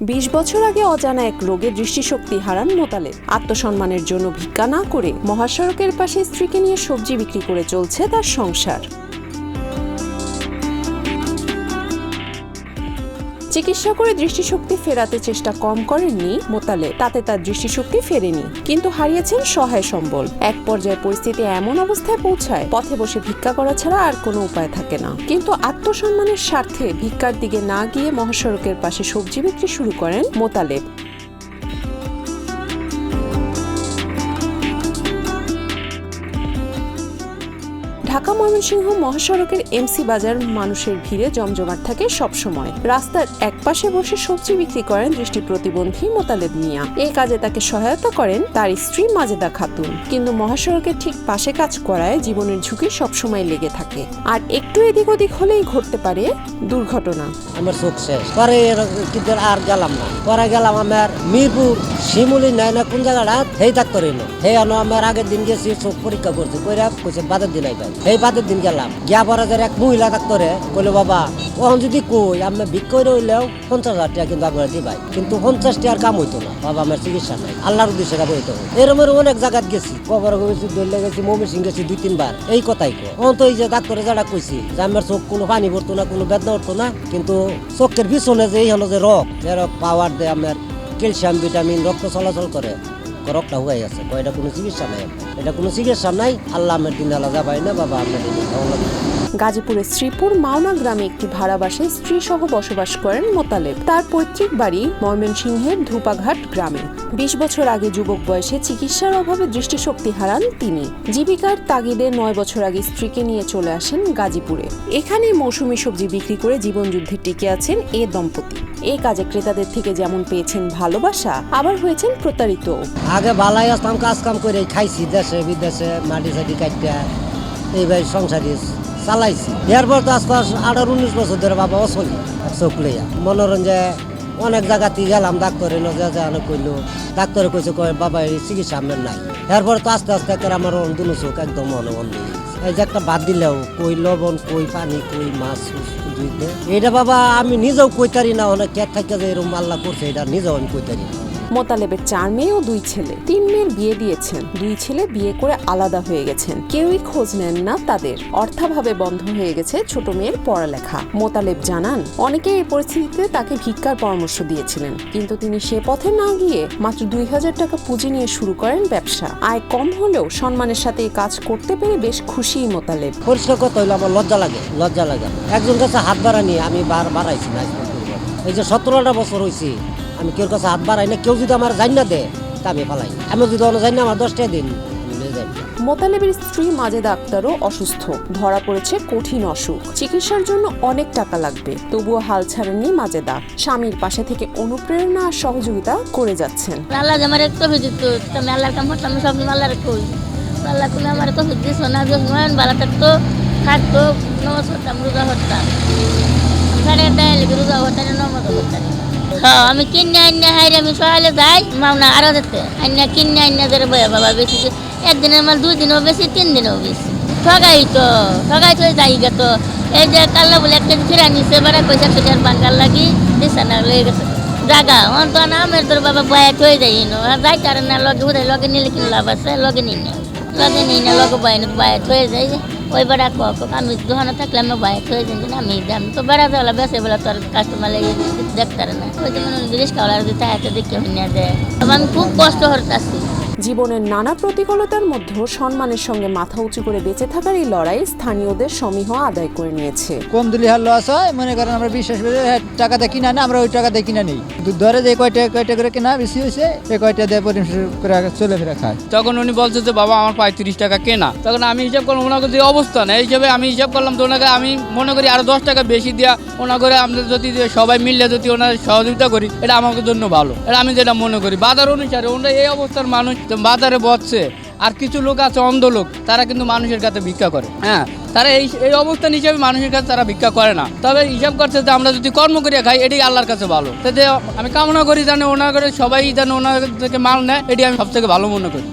20 বছর আগে অজানা এক রোগে দৃষ্টিশক্তি হারান মোতালেব। আত্মসম্মানের জন্য ভিক্ষা না করে মহাসড়কের পাশে স্ত্রীকে নিয়ে সবজি বিক্রি করে চলছে তার সংসার। চিকিৎসা করে দৃষ্টিশক্তি ফেরাতে চেষ্টা কম করেননি মোতালেব, তাতে তার দৃষ্টিশক্তি ফেরেনি, কিন্তু হারিয়েছেন সহায় সম্বল। এক পর্যায়ে পরিস্থিতি এমন অবস্থায় পৌঁছায় পথে বসে ভিক্ষা করা ছাড়া আর কোনো উপায় থাকে না। কিন্তু আত্মসম্মানের স্বার্থে ভিক্ষার দিকে না গিয়ে মহাসড়কের পাশে সবজি বিক্রি শুরু করেন মোতালেব। ঢাকা ময়মনসিংহ মহাসড়কের এমসি বাজার মানুষের ভিড়ে জমজমাট থাকে সবসময়। রাস্তার একপাশে বসে সবজি বিক্রি করেন দৃষ্টি প্রতিবন্ধী মোতালেব মিয়া। এই কাজে তাকে সহায়তা করেন তার স্ত্রী মাজেদা খাতুন। কিন্তু মহাসড়কের ঠিক পাশে কাজ করায় জীবনের ঝুঁকি সবসময় লেগে থাকে, আর একটু এদিক ওদিক হলেই ঘটতে পারে দুর্ঘটনা। আমার চোখ শেষ পরে কিন্তু আর গেলাম না, পরে গেলাম আমার মিরপুর শিমুলি নাই না কোন জায়গাটা সেই ডাক্তার এলো। সেই আমার আগের দিন গেছি চোখ পরীক্ষা করছি, কইছে বাদের দিন আইবেন। এই বাদের দিন গেলাম, গিয়া পরে এক মহিলা ডাক্তারে কইলো বাবা ওখান যদি কই আমি বিক্রি হইলেও 50,000 টাকা কিন্তু আপনারা দিবাই, কিন্তু 50 টাকার কাম হইতো না বাবা, আমার চিকিৎসা নাই, আল্লাহর উদ্দেশ্যে হইতো। এরকম অনেক জায়গায় গেছি, কবর গেছি, দলে গেছি, ময়মনসিংহ গেছি 2-3 বার। এই কথাই তো এই যে ডাক্তারে যারা কইছি যে আমার চোখ কোনো পানি পড়তো না, কোনো বেদনা উঠতো না, কিন্তু চোখের পিছনে যে এই হলো যে রক পাওয়ার দেয়, আমার ক্যালসিয়াম ভিটামিন রক্ত চলাচল করে, রক্তটা হয়ে গেছে। এটা কোনো চিকিৎসা নাই, এটা কোনো চিকিৎসা নাই। আল্লাহ আমার দিন আল্লাহ যাবাই না বাবা, আপনার গাজীপুরের শ্রীপুর মাওনা গ্রামে একটি ভাড়া বাসায় স্ত্রী সহ বসবাস করেন মোতালেব। তার পৈতৃক বাড়ি ময়মনসিংহের ধুপাঘাট গ্রামে। 20 বছর আগে যুবক বয়সে চিকিৎসার অভাবে দৃষ্টিশক্তি হারান তিনি। জীবিকার তাগিদে 9 বছর আগে স্ত্রীকে নিয়ে চলে আসেন গাজীপুরে। এখানে মৌসুমী সবজি বিক্রি করে জীবনযুদ্ধে টিকে আছেন এ দম্পতি। এই কাজে ক্রেতাদের থেকে যেমন পেয়েছেন ভালোবাসা, আবার হয়েছেন প্রতারিত। আগে ভালাই আসতাম, কাজ কাম করে খাইছি, দেশে বিদেশে মাটি সাটি কাটতে এইভাবে সংসারী চালাইছি। এরপর তো আজকে 18-19 বছর ধরে বাবা অচলি চোখ লইয়া মনোরঞ্জে অনেক জায়গাতে গেলাম, ডাক্তারে কইলো, ডাক্তারে কইছে বাবা এই চিকিৎসা আমার নাই। এরপর তো আস্তে আস্তে আমার দুনো চোখ একদম মনে বন্ধ হয়ে গেছে। এই যে একটা বাদ দিলেও কই লবণ, কই পানি, কই মাছ, এটা বাবা আমি নিজেও কইতারি না, অনেক কে থাকে যে এরকম আল্লাহ করছে, এটা নিজেও আমি কইতারি না। মোতালেবের 4 মেয়ে ও 2 ছেলে। 3 মেয়ের বিয়ে দিয়েছেন, 2 ছেলে বিয়ে করে আলাদা হয়ে গেছেন। কেউই খোঁজ নেন না তাদের। অর্থাভাবে বন্ধ হয়ে গেছে ছোট মেয়ের পড়ালেখা। মোতালেব জানান অনেকে এই পরিস্থিতিতে তাকে ভিক্ষার পরামর্শ দিয়েছিলেন, কিন্তু তিনি সে পথে না গিয়ে মাত্র 2000 টাকা পুঁজি নিয়ে শুরু করেন ব্যবসা। আয় কম হলেও সম্মানের সাথে এই কাজ করতে পেরে বেশ খুশি মোতালেব। পরিষ্কার কথা হইলো আমার লজ্জা লাগে। একজন কাছে হাত বাড়া নিয়ে আমি বাড়াইছি না। এই যে 17টা বছর হয়েছি আমি কেউ কাছে হাত বাড়াই না। কেউ যদি আমার জানি না দেয় তা আমি পালাই, আমি যদি জানি না আমার 10টা দিন। মোতালেবের স্ত্রী মাজেদা আক্তারও অসুস্থ, ধরা পড়েছে কঠিন অসুখ। চিকিৎসার জন্য অনেক টাকা লাগবে, তবুও হাল ছাড়েননি মাজেদা। স্বামীর পাশে থেকে অনুপ্রেরণা আর সহযোগিতা করে যাচ্ছেন। আল্লাহ আমার একটু ভিজিত আমি আল্লাহর কাম করতাম, সব আল্লাহর কই আল্লাহ কোনো আমার তো দিস না, নয়ন বালা থাকতো থাকতো, নমাজ করতাম, রোজা করতাম, সাড়ে রোজা করতাম, নমাজ করতাম। হ্যাঁ আমি কিনে আইনা হাইরে আমি সকালে যাই মাওনা আরো যেতে আইনা কিনে আইনা ধরে বয়া বাবা বেশি একদিনের মাল 2 দিনও বেশি 3 দিনও বেশি ঠগাই তো যাই তো। এই যে কাল্লা বলে 1 কেজি ফিরা নিছে বেড়া পয়সা সেটার বাঙ্গাল লাগি দিছে না, লেগে গেছে জাগা অন্ত না আমার তোর বাবা বয়া থয়ে যাই যাই তার না লগে উদয় লগে নিলে কিনে লাভ আছে, লগে নিই না লগে বয়া থয়ে যাই। ওই বেড়া আমি দোকানে থাকলে আমি বাইরে হয়ে যাই না, আমি তো বেড়া দেওয়া বেসে বলে তোর কাস্টমার লেগে দেখতে না, ওই যে মনে রিস্কাওয়ালা যদি তাহাতে দেখে হইনা দেয়। আমি খুব কষ্ট হতাছি। জীবনের নানা প্রতিকূলতার মধ্যেও সম্মানের সঙ্গে মাথা উঁচু করে বেঁচে থাকার এই লড়াই স্থানীয়দের সমীহ আদায় করে নিয়েছে। কম দিলে হার লস হয়, মনে করেন আমরা বিশ্বাস করে টাকা দিয়ে কিনা না, আমরা ওই টাকা দিয়ে কিনা নেই। ধরে যে কয়টা করে কেনা বেশি হয়েছে, এই কয়টা দিয়ে চলে ফেরা খায়। তখন উনি বলছে যে বাবা আমার 35 টাকা কেনা। তখন আমি হিসাব করলাম ওনাকে যে অবস্থা নেই, এই হিসাবে আমি হিসাব করলাম তো ওনাকে আমি মনে করি আরো 10 টাকা বেশি দেওয়া ওনা করে আমরা যদি সবাই মিললে যদি ওনার সহযোগিতা করি, এটা আমাদের জন্য ভালো। এটা আমি যেটা মনে করি বাজার অনুসারে ওনারা এই অবস্থার মানুষ বাজারে বসছে, আর কিছু লোক আছে অন্ধ লোক, তারা কিন্তু মানুষের কাছে ভিক্ষা করে। হ্যাঁ, তারা এই অবস্থান হিসাবে মানুষের কাছে তারা ভিক্ষা করে না, তবে হিসাব করছে যে আমরা যদি কর্ম করিয়া খাই এটাই আল্লাহর কাছে ভালো। তাতে আমি কামনা করি যেন ওনার করে সবাই যেন ওনার থেকে মাল নেয়, এটি আমি সব থেকে ভালো মনে করি।